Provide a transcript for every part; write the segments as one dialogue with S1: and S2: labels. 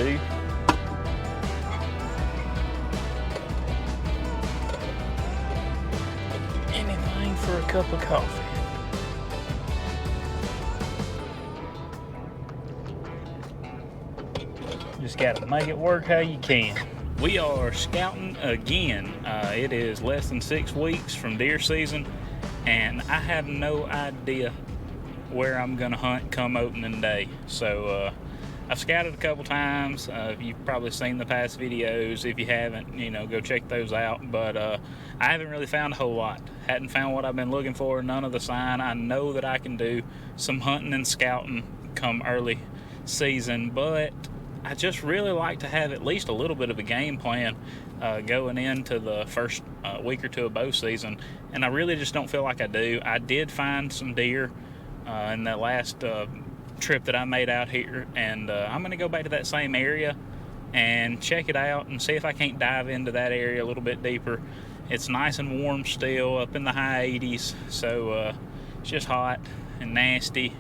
S1: do. Anything for a cup of coffee. Just got to make it work how you can. We are scouting again. It is less than 6 weeks from deer season, and I have no idea where I'm gonna hunt come opening day. So I've scouted a couple times. You've probably seen the past videos. If you haven't, go check those out. But I haven't really found a whole lot. Hadn't found what I've been looking for, none of the sign. I know that I can do some hunting and scouting come early season, but I just really like to have at least a little bit of a game plan going into the first week or two of bow season, and I really just don't feel like I do. I did find some deer in that last trip that I made out here, and I'm going to go back to that same area and check it out and see if I can't dive into that area a little bit deeper. It's nice and warm still, up in the high 80s, so it's just hot and nasty.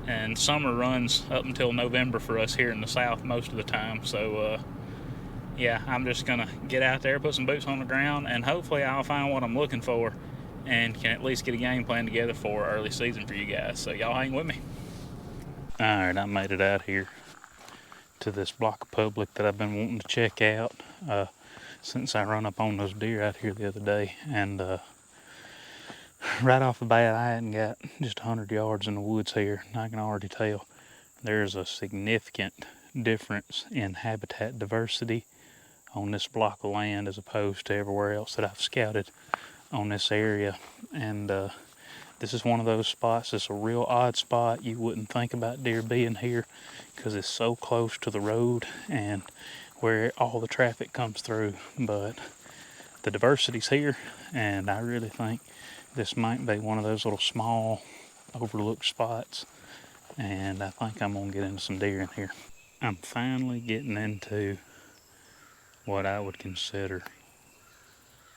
S1: And summer runs up until November for us here in the south most of the time. So yeah, I'm just gonna get out there, put some boots on the ground, and hopefully I'll find what I'm looking for and can at least get a game plan together for early season for you guys. So y'all hang with me. All right, I made it out here to this block of public that I've been wanting to check out since I run up on those deer out here the other day. And right off the bat, I hadn't got just 100 yards in the woods here, and I can already tell there's a significant difference in habitat diversity on this block of land as opposed to everywhere else that I've scouted on this area. And this is one of those spots. It's a real odd spot. You wouldn't think about deer being here because it's so close to the road and where all the traffic comes through, but the diversity's here, and I really think this might be one of those little small overlooked spots, and I think I'm gonna get into some deer in here. I'm finally getting into what I would consider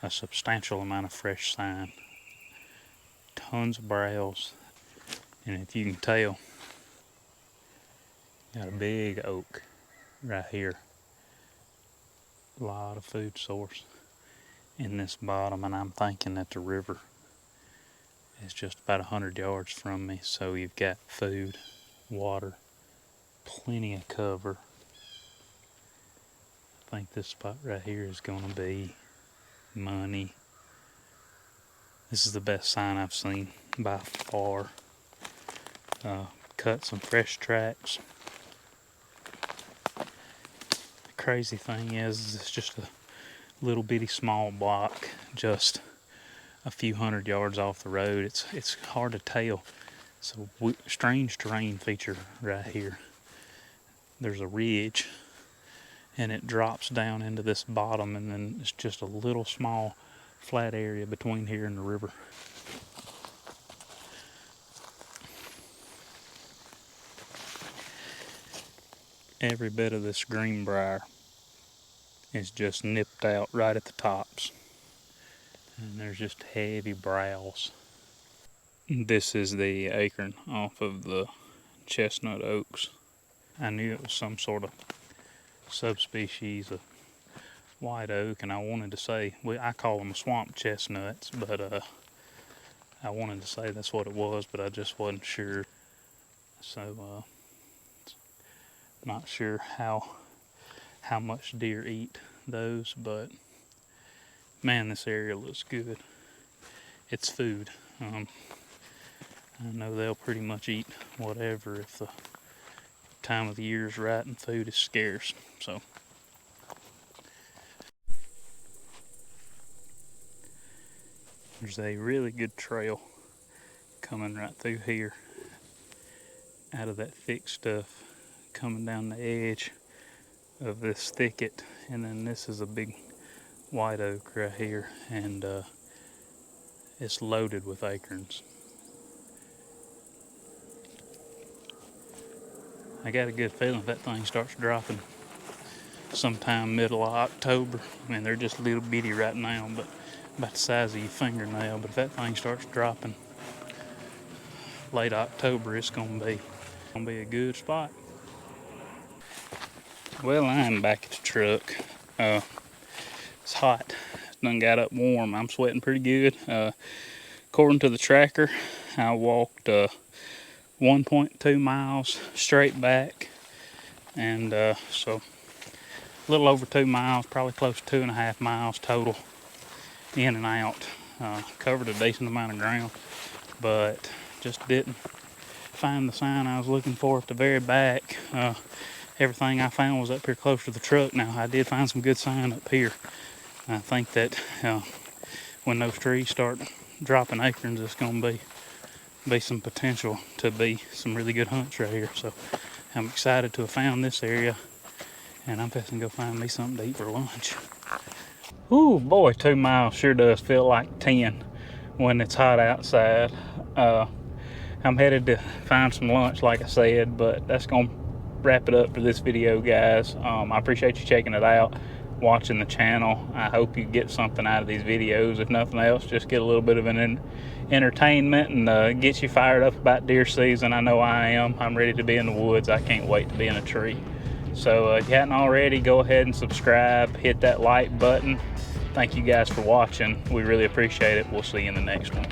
S1: a substantial amount of fresh sign. Tons of browse, and if you can tell, got a big oak right here. A lot of food source in this bottom, and I'm thinking that the river is just about 100 yards from me, so you've got food, water, plenty of cover. I think this spot right here is going to be money. This is the best sign I've seen by far. Cut some fresh tracks. The crazy thing is it's just a little bitty small block, just a few hundred yards off the road. It's hard to tell. It's a strange terrain feature right here. There's a ridge, and it drops down into this bottom, and then it's just a little small flat area between here and the river. Every bit of this greenbrier is just nipped out right at the tops, and there's just heavy browse. This is the acorn off of the chestnut oaks. I knew it was some sort of subspecies of white oak, and I wanted to say, I call them swamp chestnuts, but I wanted to say that's what it was, but I just wasn't sure. So not sure how much deer eat those, but man, this area looks good. It's food. I know they'll pretty much eat whatever if the time of the year is right and food is scarce. So there's a really good trail coming right through here out of that thick stuff, coming down the edge of this thicket, and then this is a big white oak right here, and it's loaded with acorns. I got a good feeling if that thing starts dropping sometime middle of October. I mean, they're just a little bitty right now, but about the size of your fingernail. But if that thing starts dropping late October, it's gonna be a good spot. Well, I'm back at the truck. It's hot. It's done got up warm. I'm sweating pretty good. According to the tracker, I walked 1.2 miles straight back, and so a little over 2 miles, probably close to 2.5 miles total in and out. Covered a decent amount of ground, but just didn't find the sign I was looking for at the very back. Everything I found was up here close to the truck. Now, I did find some good sign up here. I think that when those trees start dropping acorns, it's going to be some potential to be some really good hunts right here. So I'm excited to have found this area, and I'm fixing to go find me something to eat for lunch. Ooh, boy, 2 miles sure does feel like 10 when it's hot outside. I'm headed to find some lunch, like I said, but that's going to wrap it up for this video, guys. I appreciate you checking it out, watching the channel. I hope you get something out of these videos. If nothing else, just get a little bit of an entertainment and get you fired up about deer season. I know I am. I'm ready to be in the woods. I can't wait to be in a tree. So if you hadn't already, go ahead and subscribe, hit that like button. Thank you guys for watching. We really appreciate it. We'll see you in the next one.